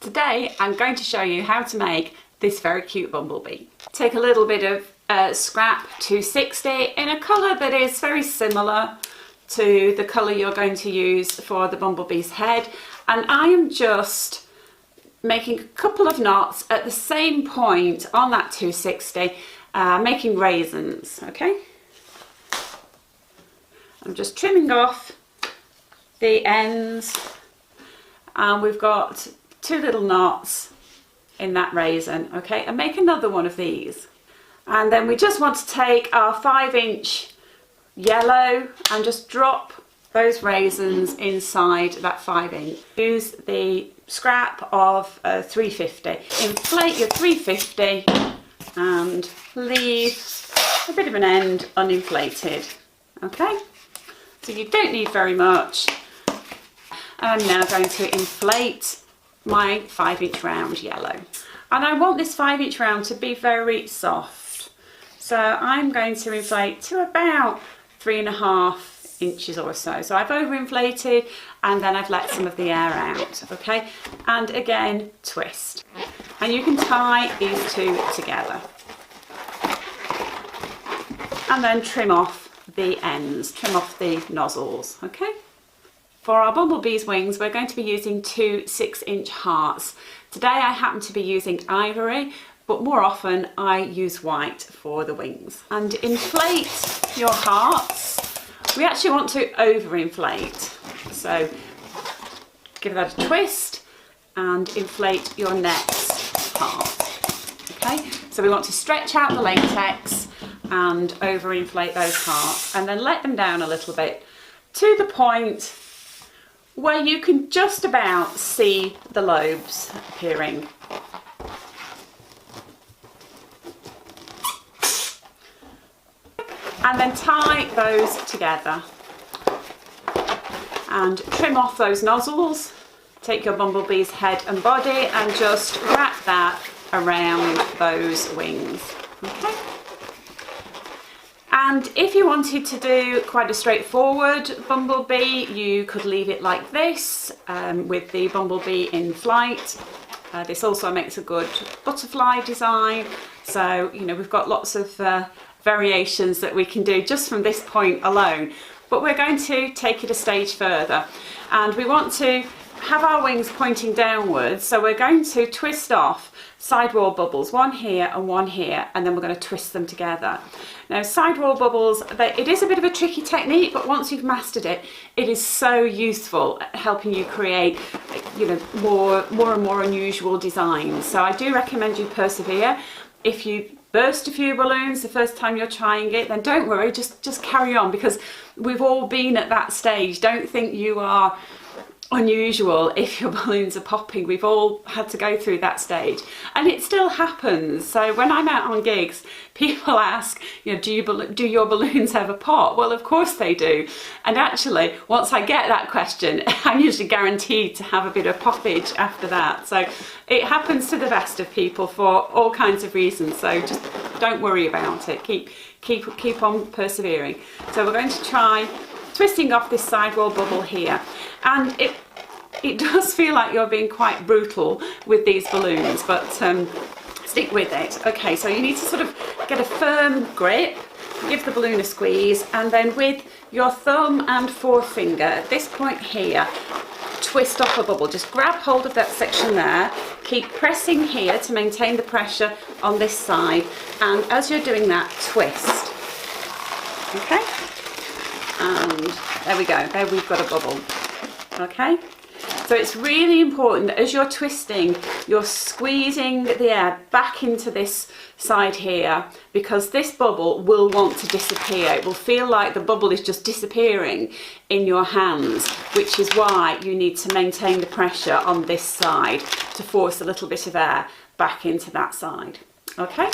Today I'm going to show you how to make this very cute bumblebee. Take a little bit of scrap 260 in a colour that is very similar to the colour you're going to use for the bumblebee's head, and I am just making a couple of knots at the same point on that 260, making raisins. Okay, I'm just trimming off the ends, and we've got 2 little knots in that raisin. Okay, and make another one of these, and then we just want to take our 5-inch yellow and just drop those raisins inside that 5-inch. Use the scrap of 350. Inflate your 350 and leave a bit of an end uninflated. Okay, so you don't need very much. I'm now going to inflate my 5-inch round yellow, and I want this 5-inch round to be very soft, so I'm going to inflate to about 3.5 inches or so. So I've overinflated and then I've let some of the air out. Okay, and again twist, and you can tie these two together and then trim off the ends, trim off the nozzles. Okay, for our bumblebee's wings we're going to be using 2 6-inch hearts. Today I happen to be using ivory, but more often I use white for the wings. And inflate your hearts. We actually want to overinflate, so give that a twist and inflate your next heart. Okay, so we want to stretch out the latex and overinflate those hearts, and then let them down a little bit to the point where you can just about see the lobes appearing. And then tie those together and trim off those nozzles. Take your bumblebee's head and body and just wrap that around those wings. Okay. And if you wanted to do quite a straightforward bumblebee, you could leave it like this, with the bumblebee in flight. This also makes a good butterfly design. So, you know, we've got lots of variations that we can do just from this point alone. But we're going to take it a stage further, and we want to have our wings pointing downwards. So we're going to twist off sidewall bubbles, one here and one here, and then we're going to twist them together. Now, sidewall bubbles, it is a bit of a tricky technique, but once you've mastered it, it is so useful at helping you create, you know, more and more unusual designs. So I do recommend you persevere. If you burst a few balloons the first time you're trying it, then don't worry, just carry on, because we've all been at that stage. Don't think you are unusual if your balloons are popping. We've all had to go through that stage, and it still happens. So when I'm out on gigs, people ask, you know, do your balloons ever pop? Well, of course they do. And actually, once I get that question, I'm usually guaranteed to have a bit of poppage after that. So it happens to the best of people for all kinds of reasons. So just don't worry about it. Keep on persevering. So we're going to try twisting off this sidewall bubble here, and it does feel like you're being quite brutal with these balloons, but stick with it. Okay, so you need to sort of get a firm grip, give the balloon a squeeze, and then with your thumb and forefinger at this point here, twist off a bubble. Just grab hold of that section there, keep pressing here to maintain the pressure on this side, and as you're doing that, twist. Okay, and there we go, there we've got a bubble. Okay, so it's really important that as you're twisting, you're squeezing the air back into this side here, because this bubble will want to disappear. It will feel like the bubble is just disappearing in your hands, which is why you need to maintain the pressure on this side to force a little bit of air back into that side. Okay,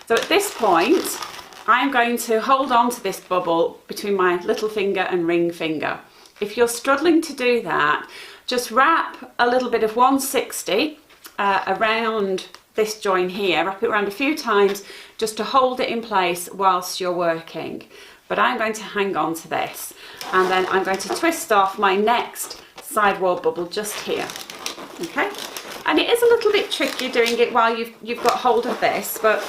so at this point, I'm going to hold on to this bubble between my little finger and ring finger. If you're struggling to do that, just wrap a little bit of 160 around this join here. Wrap it around a few times just to hold it in place whilst you're working. But I'm going to hang on to this, and then I'm going to twist off my next sidewall bubble just here. Okay, And it is a little bit tricky doing it while you've got hold of this, but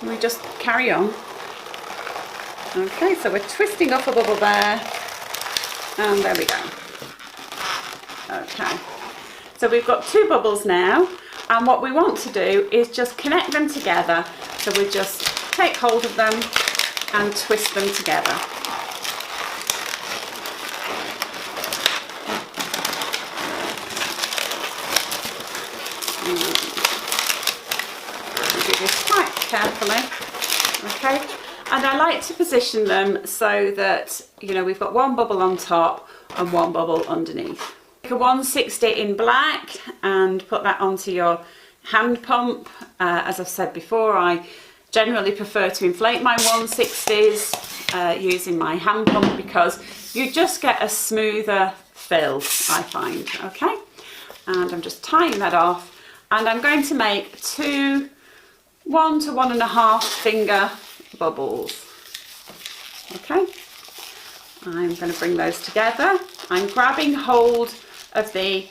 we just carry on. Okay, so we're twisting off a bubble there, and there we go. Okay, so we've got 2 bubbles now, and what we want to do is just connect them together. So we just take hold of them and twist them together. Do this quite carefully, okay? And I like to position them so that, you know, we've got 1 bubble on top and 1 bubble underneath. Take a 160 in black and put that onto your hand pump. As I've said before, I generally prefer to inflate my 160s using my hand pump because you just get a smoother fill, I find, okay? And I'm just tying that off, and I'm going to make 2 1 to 1.5 finger bubbles. Okay, I'm going to bring those together. I'm grabbing hold of the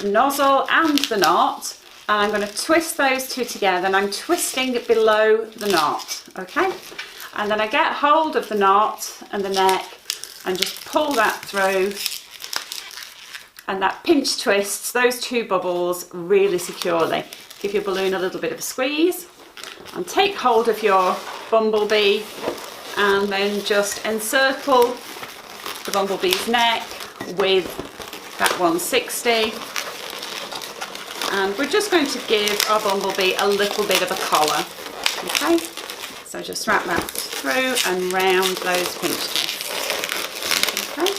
nozzle and the knot, and I'm going to twist those 2 together, and I'm twisting it below the knot, okay? And then I get hold of the knot and the neck and just pull that through, and that pinch twists those 2 bubbles really securely. Give your balloon a little bit of a squeeze and take hold of your bumblebee, and then just encircle the bumblebee's neck with that 160, and we're just going to give our bumblebee a little bit of a collar. Okay, so just wrap that through and round those pinch twists. Okay,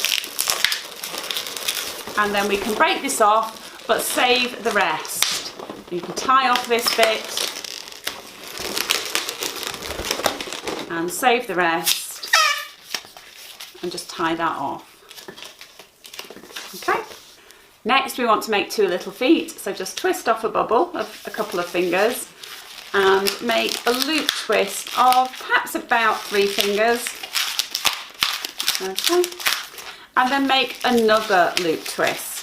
and then we can break this off but save the rest. You can tie off this bit and save the rest and just tie that off. Okay, next we want to make 2 little feet, so just twist off a bubble of a couple of fingers and make a loop twist of perhaps about 3 fingers. Okay, and then make another loop twist.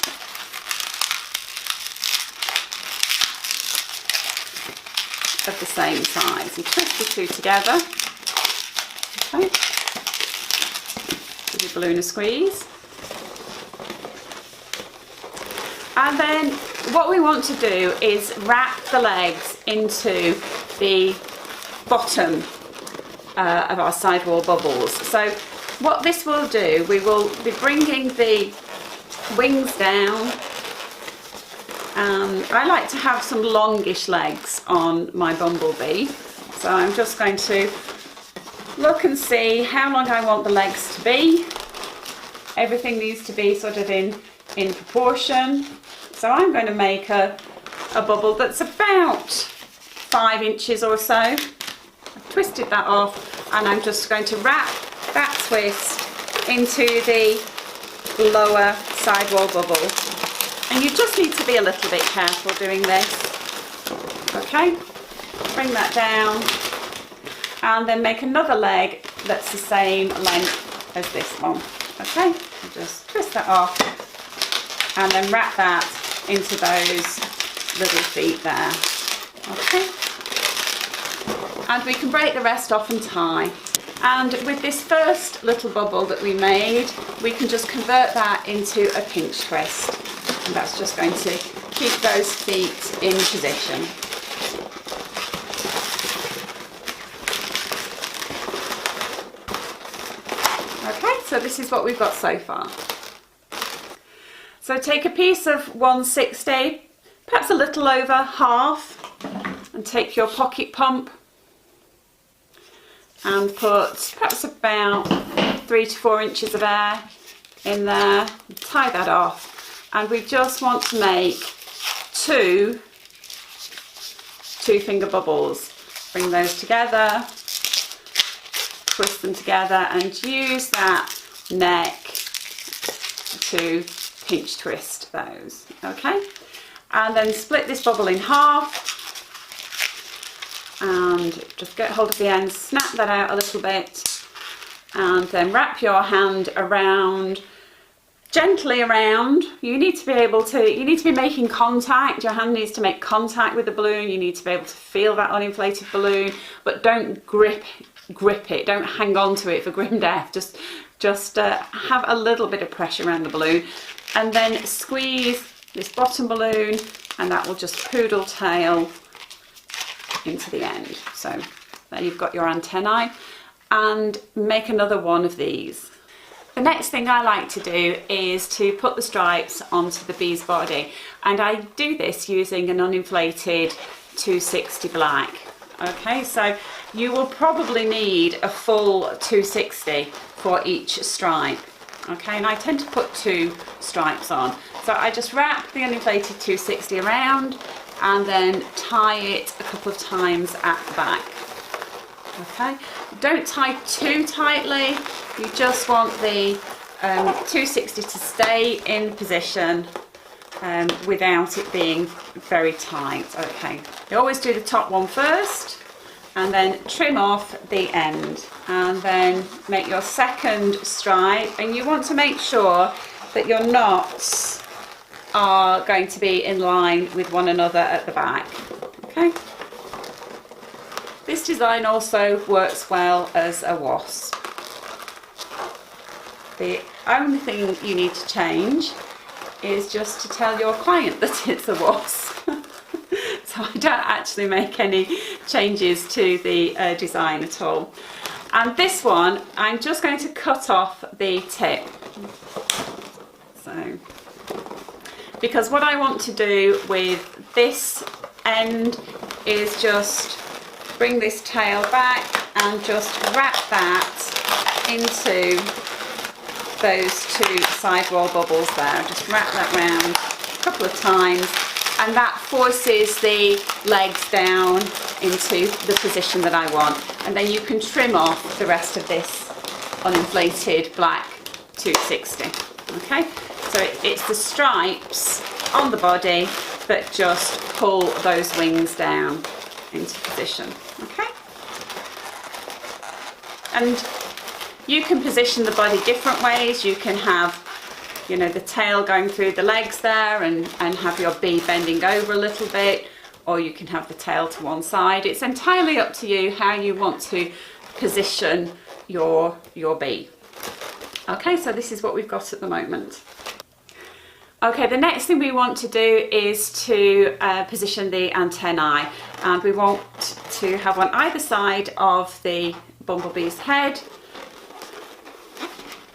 Of the same size, and twist the 2 together. Okay, give your balloon a squeeze, and then what we want to do is wrap the legs into the bottom of our sidewall bubbles. So what this will do, we will be bringing the wings down. I like to have some longish legs on my bumblebee, so I'm just going to look and see how long I want the legs to be. Everything needs to be sort of in proportion, so I'm going to make a bubble that's about 5 inches or so. I've twisted that off, and I'm just going to wrap that twist into the lower sidewall bubble. And you just need to be a little bit careful doing this. Okay, bring that down, and then make another leg that's the same length as this one. Okay, just twist that off and then wrap that into those little feet there. Okay, and we can break the rest off and tie. And with this first little bubble that we made, we can just convert that into a pinch twist. And that's just going to keep those feet in position. Okay, so this is what we've got so far. So take a piece of 160, perhaps a little over half, and take your pocket pump and put perhaps about 3 to 4 inches of air in there, tie that off. And we just want to make 2 finger bubbles. Bring those together, twist them together, and use that neck to pinch twist those, okay? And then split this bubble in half, and just get hold of the end, snap that out a little bit, and then wrap your hand around gently around. You need to be making contact. Your hand needs to make contact with the balloon. You need to be able to feel that uninflated balloon, but don't grip it. Don't hang on to it for grim death. Just have a little bit of pressure around the balloon, and then squeeze this bottom balloon, and that will just poodle tail into the end. So there you've got your antennae, and make another one of these. The next thing I like to do is to put the stripes onto the bee's body, and I do this using an uninflated 260 black. Okay, so you will probably need a full 260 for each stripe. Okay, and I tend to put 2 stripes on. So I just wrap the uninflated 260 around and then tie it a couple of times at the back. Okay, don't tie too tightly. You just want the 260 to stay in position without it being very tight. Okay, you always do the top one first and then trim off the end, and then make your second stripe, and you want to make sure that your knots are going to be in line with one another at the back. Okay. This design also works well as a wasp. The only thing you need to change is just to tell your client that it's a wasp. So I don't actually make any changes to the design at all. And this one, I'm just going to cut off the tip. So, because what I want to do with this end is just bring this tail back and just wrap that into those 2 sidewall bubbles there. Just wrap that round a couple of times, and that forces the legs down into the position that I want. And then you can trim off the rest of this uninflated black 260. Okay, so it's the stripes on the body that just pull those wings down into position. Okay, and you can position the body different ways. You can have, you know, the tail going through the legs there and have your bee bending over a little bit, or you can have the tail to one side. It's entirely up to you how you want to position your bee. Okay, so this is what we've got at the moment. Okay, the next thing we want to do is to position the antennae, and we want to have on either side of the bumblebee's head.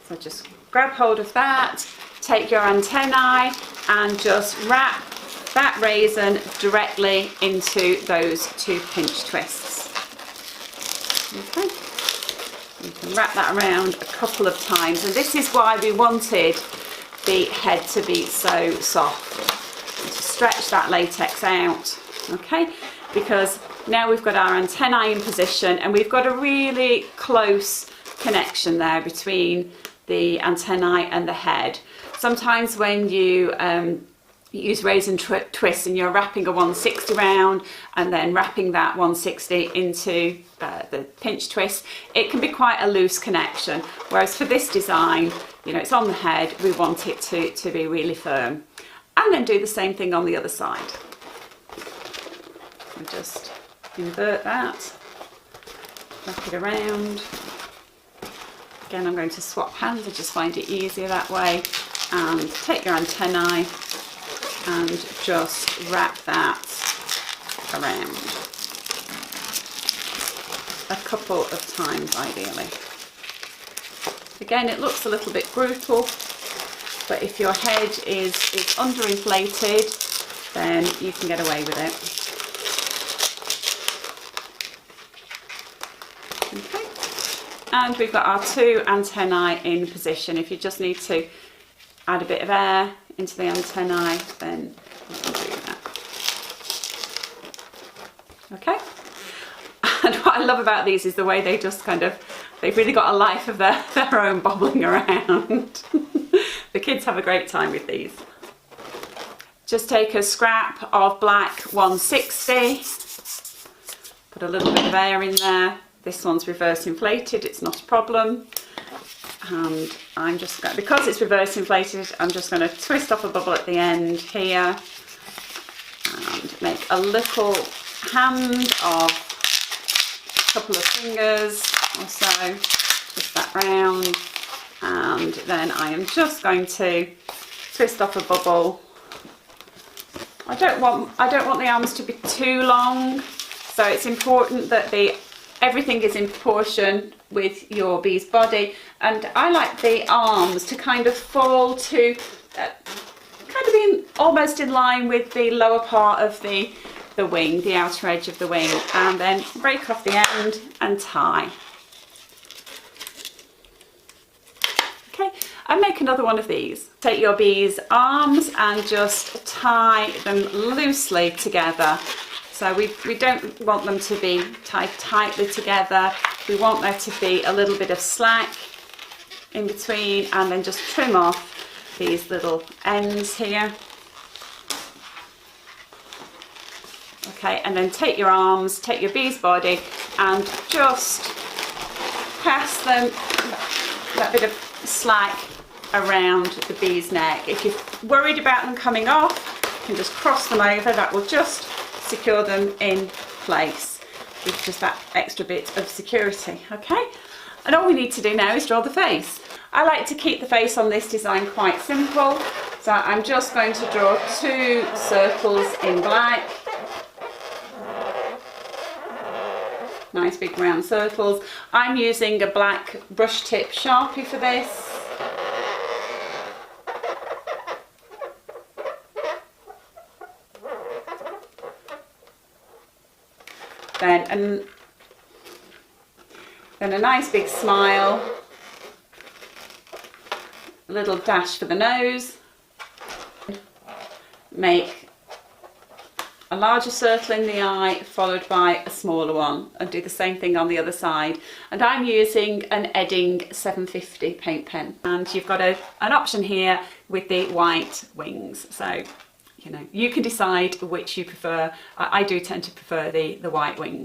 So just grab hold of that, take your antennae and just wrap that raisin directly into those 2 pinch twists. Okay, you can wrap that around a couple of times, and this is why we wanted the head to be so soft, and to stretch that latex out. Okay, because now we've got our antennae in position, and we've got a really close connection there between the antennae and the head. Sometimes when you use raisin twists and you're wrapping a 160 round and then wrapping that 160 into the pinch twist, it can be quite a loose connection, whereas for this design, you know, it's on the head, we want it to be really firm. And then do the same thing on the other side. And just invert that, wrap it around. Again, I'm going to swap hands, I just find it easier that way. And take your antennae and just wrap that around a couple of times ideally. Again, it looks a little bit brutal, but if your head is underinflated, then you can get away with it. And we've got our 2 antennae in position. If you just need to add a bit of air into the antennae, then you can do that. Okay. And what I love about these is the way they just they've really got a life of their own bobbling around. The kids have a great time with these. Just take a scrap of black 160, put a little bit of air in there. This one's reverse inflated, it's not a problem. And I'm just going, because it's reverse inflated, I'm just going to twist off a bubble at the end here and make a little hand of a couple of fingers or so, twist that round, and then I am just going to twist off a bubble. I don't want the arms to be too long, so it's important that everything is in proportion with your bee's body, and I like the arms to kind of fall to kind of be almost in line with the lower part of the wing, the outer edge of the wing, and then break off the end and tie. Okay, and make another one of these. Take your bee's arms and just tie them loosely together. So we don't want them to be tied tightly together. We want there to be a little bit of slack in between, and then just trim off these little ends here. Okay, and then take your arms, take your bee's body, and just pass them that bit of slack around the bee's neck. If you're worried about them coming off, you can just cross them over. That will just secure them in place with just that extra bit of security. Okay, and all we need to do now is draw the face. I like to keep the face on this design quite simple, so I'm just going to draw 2 circles in black. Nice big round circles. I'm using a black brush tip Sharpie for this. Then a nice big smile, a little dash for the nose, make a larger circle in the eye followed by a smaller one, and do the same thing on the other side. And I'm using an Edding 750 paint pen, and you've got an option here with the white wings, so you know, you can decide which you prefer. I do tend to prefer the white wings.